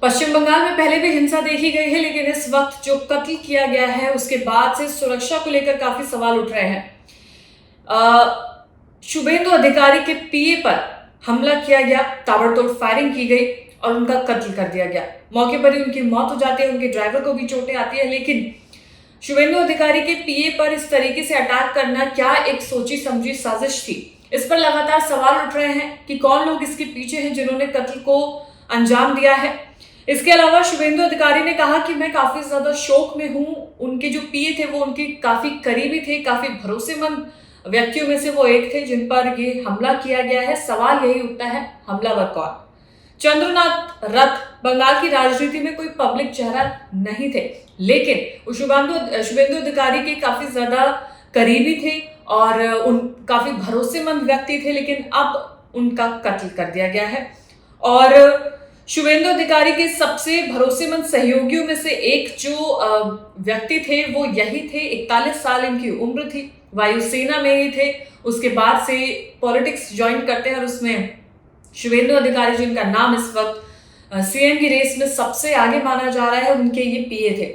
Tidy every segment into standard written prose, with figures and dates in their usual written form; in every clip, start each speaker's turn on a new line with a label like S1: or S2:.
S1: पश्चिम बंगाल में पहले भी हिंसा देखी गई है, लेकिन इस वक्त जो कत्ल किया गया है उसके बाद से सुरक्षा को लेकर काफी सवाल उठ रहे हैं। शुभेंदु अधिकारी के पीए पर हमला किया गया, ताबड़तोड़ फायरिंग की गई और उनका कत्ल कर दिया गया। मौके पर ही उनकी मौत हो जाती है, उनके ड्राइवर को भी चोटें आती है। लेकिन शुभेंदु अधिकारी के पीए पर इस तरीके से अटैक करना क्या एक सोची समझी साजिश थी? इस पर लगातार सवाल उठ रहे हैं कि कौन लोग इसके पीछे हैं जिन्होंने कत्ल को अंजाम दिया है। इसके अलावा शुभेंदु अधिकारी ने कहा कि मैं काफी ज्यादा शोक में हूं। उनके जो पीए थे वो उनके काफी करीबी थे, काफी भरोसेमंद व्यक्तियों में से वो एक थे जिन पर ये हमला किया गया है। सवाल यही उठता है, हमलावर कौन? चंद्रनाथ रथ बंगाल की राजनीति में कोई पब्लिक चेहरा नहीं थे, लेकिन वो शुभेंदु अधिकारी के काफी ज्यादा करीबी थे और उन काफी भरोसेमंद व्यक्ति थे। लेकिन अब उनका कत्ल कर दिया गया है और शुभेंदु अधिकारी के सबसे भरोसेमंद सहयोगियों में से एक जो व्यक्ति थे वो यही थे। 41 साल इनकी उम्र थी, वायुसेना में ही थे, उसके बाद से पॉलिटिक्स ज्वाइन करते हैं और उसमें शुभेंदु अधिकारी जिनका नाम इस वक्त सीएम की रेस में सबसे आगे माना जा रहा है, उनके ये पीए थे।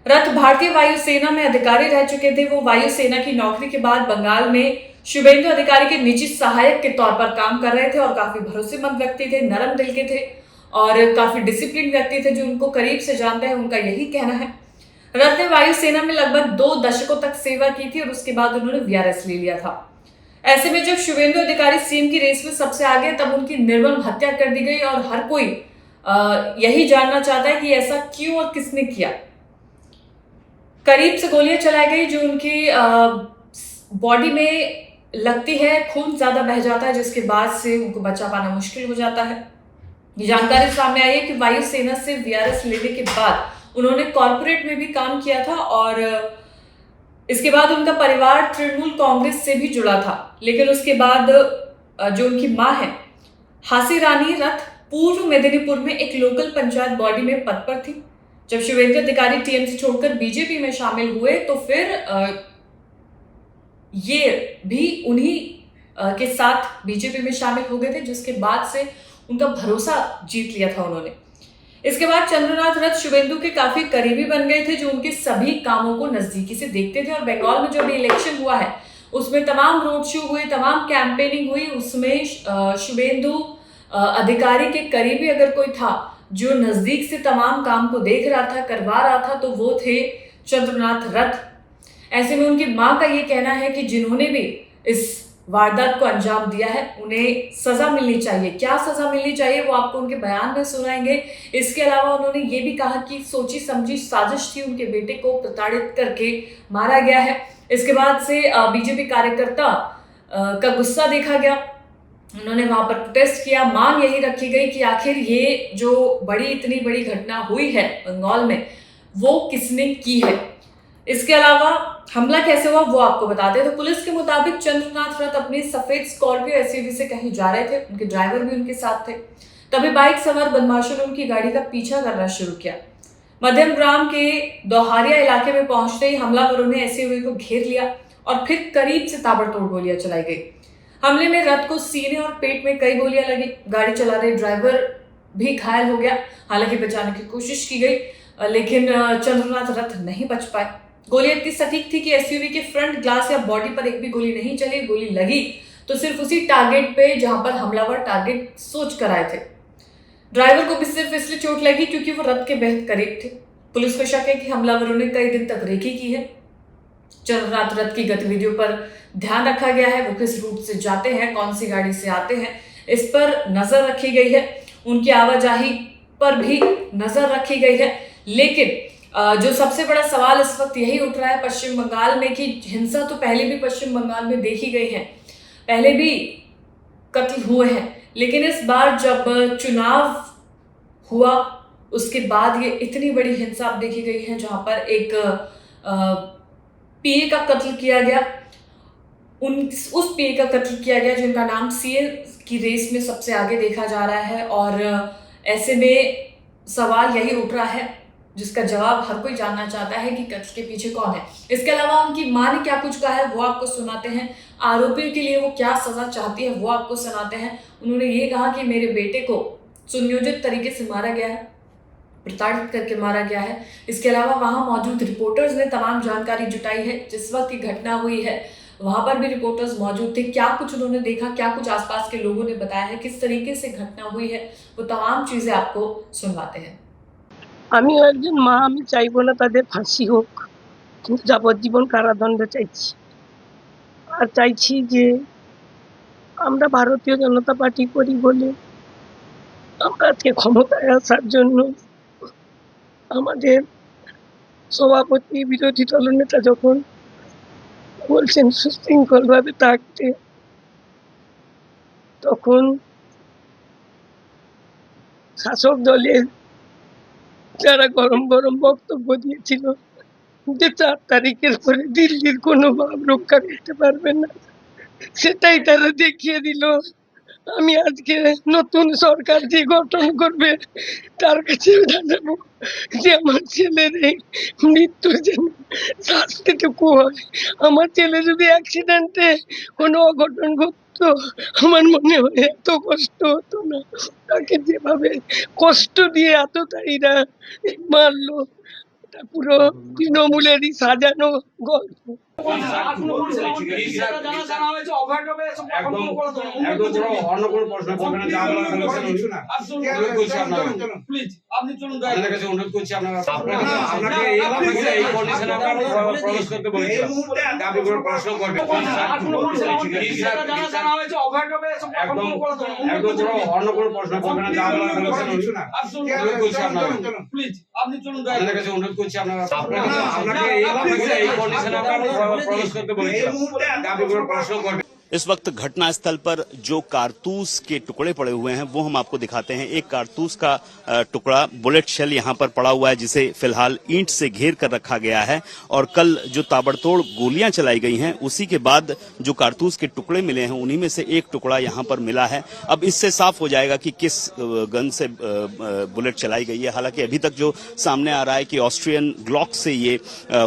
S1: रथ भारतीय वायुसेना में अधिकारी रह चुके थे। वो वायुसेना की नौकरी के बाद बंगाल में शुभेंदु अधिकारी के निजी सहायक के तौर पर काम कर रहे थे और काफी भरोसेमंद व्यक्ति थे, नरम दिल के थे और काफी डिसिप्लिन व्यक्ति थे। जो उनको करीब से जानते हैं उनका यही कहना है। रथ ने वायुसेना में लगभग 2 दशकों तक सेवा की थी और उसके बाद उन्होंने वीआरएस ले लिया था। ऐसे में जब शुभेंदु अधिकारी सीएम की रेस में सबसे आगे, तब उनकी निर्मम हत्या कर दी गई और हर कोई यही जानना चाहता है कि ऐसा क्यों और किसने किया। करीब से गोलियां चलाई गई जो उनकी बॉडी में लगती है, खून ज्यादा बह जाता है, जिसके बाद से उनको बचा पाना मुश्किल हो जाता है। ये जानकारी सामने आई है कि वायुसेना से वीआरएस लेने के बाद उन्होंने कॉर्पोरेट में भी काम किया था और इसके बाद उनका परिवार तृणमूल कांग्रेस से भी जुड़ा था। लेकिन उसके बाद जो उनकी मां है हासी रानी रथ, पूर्व मेदिनीपुर में एक लोकल पंचायत बॉडी में पद पर थी। जब शुभेंदु अधिकारी टीएमसी छोड़कर बीजेपी में शामिल हुए तो फिर ये भी उन्हीं के साथ बीजेपी में शामिल हो गए थे, जिसके बाद से उनका भरोसा जीत लिया था उन्होंने। इसके बाद चंद्रनाथ रथ शुभेंदु के काफी करीबी बन गए थे, जो उनके सभी कामों को नजदीकी से देखते थे। और बंगाल में जो भी इलेक्शन हुआ है उसमें तमाम रोड शो हुए, तमाम कैंपेनिंग हुई, उसमें शुभेंदु अधिकारी के करीबी अगर कोई था जो नजदीक से तमाम काम को देख रहा था, करवा रहा था, तो वो थे चंद्रनाथ रथ। ऐसे में उनकी मां का ये कहना है कि जिन्होंने भी इस वारदात को अंजाम दिया है उन्हें सजा मिलनी चाहिए। क्या सजा मिलनी चाहिए वो आपको उनके बयान में सुनाएंगे। इसके अलावा उन्होंने ये भी कहा कि सोची समझी साजिश थी, उनके बेटे को प्रताड़ित करके मारा गया है। इसके बाद से बीजेपी कार्यकर्ता का गुस्सा देखा गया, उन्होंने वहां पर प्रोटेस्ट किया। मांग यही रखी गई कि आखिर ये जो इतनी बड़ी घटना हुई है बंगाल में वो किसने की है। इसके अलावा हमला कैसे हुआ वो आपको बताते हैं। तो पुलिस के मुताबिक चंद्रनाथ रथ अपनी सफेद स्कॉर्पियो एसयूवी से कहीं जा रहे थे, उनके ड्राइवर भी उनके साथ थे। तभी बाइक सवार बदमाशों ने उनकी गाड़ी का पीछा करना शुरू किया। मध्यम ग्राम के दोहारिया इलाके में पहुंचते ही हमलावरों ने एसयूवी को घेर लिया और फिर करीब से ताबड़तोड़ गोलियां चलाई गई। हमले में रथ को सीने और पेट में कई गोलियां लगी। गाड़ी चला रहे ड्राइवर भी घायल हो गया। हालांकि बचाने की कोशिश की गई, लेकिन चंद्रनाथ रथ नहीं बच पाए। गोली इतनी सटीक थी कि एसयूवी के फ्रंट ग्लास या बॉडी पर एक भी गोली नहीं चली। गोली लगी तो सिर्फ उसी टारगेट पे जहां पर हमलावर टारगेट सोच कर आए थे। ड्राइवर को भी सिर्फ इसलिए चोट लगी क्योंकि वो रथ के बेहद करीब थे। पुलिस को शक है कि हमलावरों ने कई दिन तक रेकी की है। चंद्रनाथ रथ की गतिविधियों पर ध्यान रखा गया है, वो किस रूट से जाते हैं, कौन सी गाड़ी से आते हैं, इस पर नजर रखी गई है। उनकी आवाजाही पर भी नजर रखी गई है। लेकिन जो सबसे बड़ा सवाल इस वक्त यही उठ रहा है पश्चिम बंगाल में कि हिंसा तो पहले भी पश्चिम बंगाल में देखी गई है, पहले भी कत्ल हुए हैं, लेकिन इस बार जब चुनाव हुआ उसके बाद ये इतनी बड़ी हिंसा अब देखी गई है, जहां पर एक पीए का कत्ल किया गया। उस पीए का कत्ल किया गया जिनका नाम सीएम की रेस में सबसे आगे देखा जा रहा है। और ऐसे में सवाल यही उठ रहा है जिसका जवाब हर कोई जानना चाहता है कि कत्ल के पीछे कौन है। इसके अलावा उनकी मां ने क्या कुछ कहा है वो आपको सुनाते हैं। आरोपियों के लिए वो क्या सजा चाहती है वो आपको सुनाते हैं। उन्होंने ये कहा कि मेरे बेटे को सुनियोजित तरीके से मारा गया है, प्रताड़ित करके मारा गया है। इसके अलावा वहां मौजूद रिपोर्टर्स ने तमाम जानकारी जुटाई है। जिस वक्त ये घटना हुई है वहां पर भी रिपोर्टर्स मौजूद थे। क्या कुछ उन्होंने देखा, क्या कुछ आसपास के लोगों ने बताया है, किस तरीके से घटना हुई है, वो तमाम चीजें आपको सुनवाते हैं।
S2: আমিও একজন মা, আমি চাইবো না তাদের ফাঁসি হোক, কিন্তু যাবজ্জীবন কারাদণ্ড চাইছি। আর চাইছি যে আমরা ভারতীয় জনতা পার্টি করি বলে আমরা আজকে ক্ষমতায় আসার জন্য আমাদের সভাপতি বিরোধী দলনেতা যখন বলছেন সুশৃঙ্খলভাবে থাকতে, তখন শাসক দলের যারা গরম গরম বক্তব্য দিয়েছিল যে 4 তারিখের পরে দিল্লির কোনো ভাব রক্ষা করতে পারবে না, সেটাই তারা দেখিয়ে দিল। আমি আজকে নতুন সরকার যে গঠন করবে তার কাছে জানাবো যে আমার ছেলের এই মৃত্যুর যেন শাস্তিটুকু হয়। আমার ছেলে যদি অ্যাক্সিডেন্টে কোনো অঘটন ঘটতো, আমার মনে হয় এত কষ্ট হতো না। তাকে যেভাবে কষ্ট দিয়ে এতটাইরা মারলো, এটা পুরো তৃণমূলেরই সাজানো গল্প।
S3: অনুরোধ করছি আপনাকে এই এলাকায় এই কন্ডিশনে প্রবেশ করতে বলেছি, আপনি কোনো প্রশ্ন করবেন একদম অন্য কোনো প্রশ্ন করবেন না, যা বলার বলেছেন অনুরোধ করছি আপনাদের কাছে অনুরোধ করছি আপনাকে এই এলাকায় এই কন্ডিশনে প্রবেশ করতে বলেছি, আপনি কোনো প্রশ্ন করবেন।
S4: इस वक्त घटनास्थल पर जो कारतूस के टुकड़े पड़े हुए हैं वो हम आपको दिखाते हैं। एक कारतूस का टुकड़ा बुलेट शेल यहाँ पर पड़ा हुआ है, जिसे फिलहाल ईंट से घेर कर रखा गया है। और कल जो ताबड़तोड़ गोलियां चलाई गई हैं उसी के बाद जो कारतूस के टुकड़े मिले हैं उन्हीं में से एक टुकड़ा यहाँ पर मिला है। अब इससे साफ हो जाएगा कि किस गन से बुलेट चलाई गई है। हालांकि अभी तक जो सामने आ रहा है कि ऑस्ट्रियन ग्लॉक से ये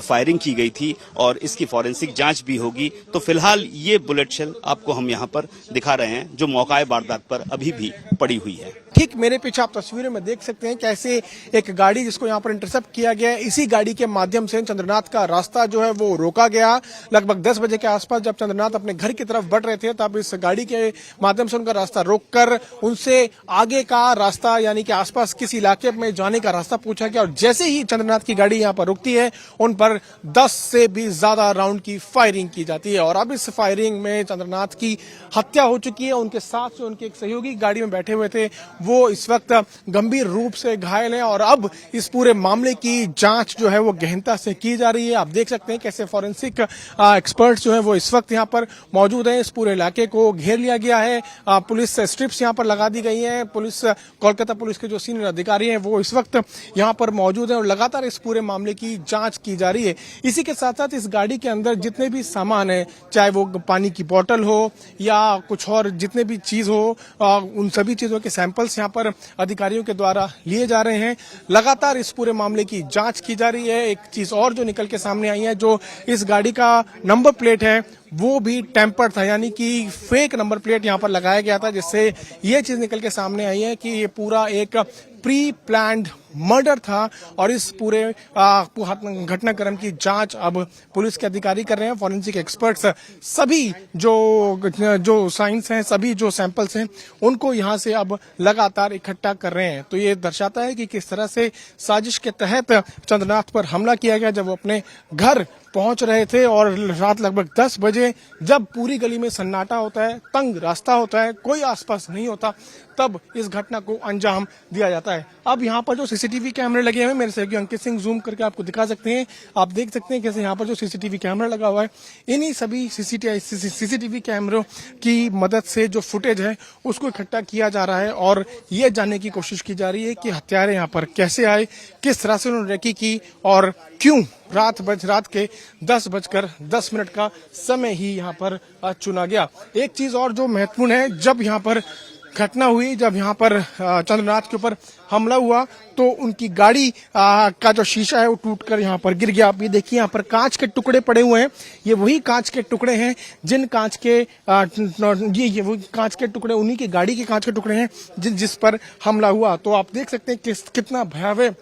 S4: फायरिंग की गई थी और इसकी फॉरेंसिक जांच भी होगी। तो फिलहाल ये बुलेट शेल आपको हम यहाँ पर दिखा रहे हैं जो मौका वारदात पर अभी भी पड़ी हुई है।
S5: ठीक मेरे पीछे आप तस्वीरें में देख सकते हैं कैसे एक गाड़ी जिसको यहाँ पर इंटरसेप्ट किया गया है, इसी गाड़ी के माध्यम से चंद्रनाथ का रास्ता जो है वो रोका गया। लगभग 10 बजे के आसपास जब चंद्रनाथ अपने घर की तरफ बढ़ रहे थे तब इस गाड़ी के माध्यम से उनका रास्ता रोककर उनसे आगे का रास्ता यानी कि आसपास किस इलाके में जाने का रास्ता पूछा गया। और जैसे ही चंद्रनाथ की गाड़ी यहाँ पर रुकती है उन पर 10 से भी ज्यादा राउंड की फायरिंग की जाती है। और अब इस फायरिंग में चंद्रनाथ की हत्या हो चुकी है। उनके साथ से उनके एक सहयोगी गाड़ी में बैठे हुए थे, वो इस वक्त गंभीर रूप से घायल हैं। और अब इस पूरे मामले की जांच जो है वो गहनता से की जा रही है। आप देख सकते हैं कैसे फॉरेंसिक एक्सपर्ट्स जो है वो इस वक्त यहाँ पर मौजूद हैं। इस पूरे इलाके को घेर लिया गया है। पुलिस स्ट्रिप्स यहाँ पर लगा दी गई हैं। पुलिस कोलकाता पुलिस के जो सीनियर अधिकारी हैं वो इस वक्त यहाँ पर मौजूद हैं और लगातार इस पूरे मामले की जांच की जा रही है। इसी के साथ साथ इस गाड़ी के अंदर जितने भी सामान है, चाहे वो पानी की बोतल हो या कुछ और जितने भी चीज हो, उन सभी चीजों के सैंपल्स यहाँ पर अधिकारियों के द्वारा लिए जा रहे हैं। लगातार इस पूरे मामले की जांच की जा रही है। एक चीज और जो निकल के सामने आई है, जो इस गाड़ी का नंबर प्लेट है वो भी टेम्पर्ड था, यानी कि फेक नंबर प्लेट यहाँ पर लगाया गया था, जिससे ये चीज निकल के सामने आई है कि ये पूरा एक प्री प्लान्ड मर्डर था। और इस पूरे घटनाक्रम की जांच अब पुलिस के अधिकारी कर रहे हैं। फॉरेंसिक एक्सपर्ट्स सभी जो साइंस हैं, सभी जो सैंपल्स हैं उनको यहां से अब लगातार इकट्ठा कर रहे हैं। तो ये दर्शाता है कि किस तरह से साजिश के तहत चंद्रनाथ पर हमला किया गया जब वो अपने घर पहुंच रहे थे। और रात लगभग 10 बजे जब पूरी गली में सन्नाटा होता है, तंग रास्ता होता है, कोई आसपास नहीं होता, तब इस घटना को अंजाम दिया जाता है। अब यहाँ पर जो सीसीटीवी कैमरे लगे हुए हैं, मेरे सहयोगी अंकित सिंह जूम करके आपको दिखा सकते हैं। आप देख सकते हैं कैसे यहाँ पर जो सीसीटीवी कैमरा लगा हुआ है, इन्हीं सभी सीसीटीवी कैमरों की मदद से जो फुटेज है उसको इकट्ठा किया जा रहा है और ये जानने की कोशिश की जा रही है कि हत्यारे यहाँ पर कैसे आए, किस तरह से उन्होंने रेकी की और क्यों रात के 10:10 का समय ही यहाँ पर चुना गया। एक चीज और जो महत्वपूर्ण है, जब यहाँ पर घटना हुई जब यहाँ पर चंद्रनाथ के ऊपर हमला हुआ तो उनकी गाड़ी का जो शीशा है वो टूटकर यहाँ पर गिर गया। आप ये देखिए यहाँ पर कांच के टुकड़े पड़े हुए हैं, ये वही कांच के टुकड़े हैं जिन कांच के ये वही कांच के टुकड़े, उन्हीं की गाड़ी के कांच के टुकड़े हैं जिस पर हमला हुआ। तो आप देख सकते हैं कितना भयावह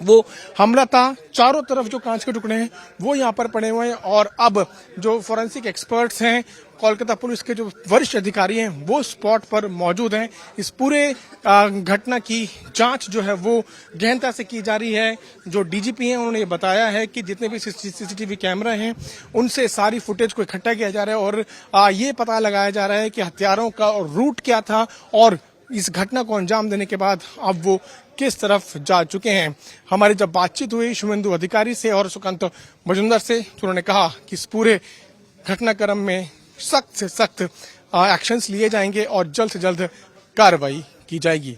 S5: वो हमला था। चारों तरफ जो कांच के टुकड़े हैं वो यहाँ पर पड़े हुए हैं और अब जो फोरेंसिक एक्सपर्ट्स हैं, कोलकाता पुलिस के जो वरिष्ठ अधिकारी हैं वो स्पॉट पर मौजूद हैं। इस पूरे घटना की जांच जो है वो गहनता से की जा रही है। जो डीजीपी हैं उन्होंने ये बताया है कि जितने भी सीसीटीवी कैमरा हैं उनसे सारी फुटेज को इकट्ठा किया जा रहा है और ये पता लगाया जा रहा है कि हथियारों का रूट क्या था और इस घटना को अंजाम देने के बाद अब वो किस तरफ जा चुके हैं। हमारी जब बातचीत हुई शुभेंदु अधिकारी से और सुकांत मजुमदार से तो उन्होंने कहा कि इस पूरे घटनाक्रम में सख्त से सख्त एक्शंस लिए जाएंगे और जल्द से जल्द कार्रवाई की जाएगी।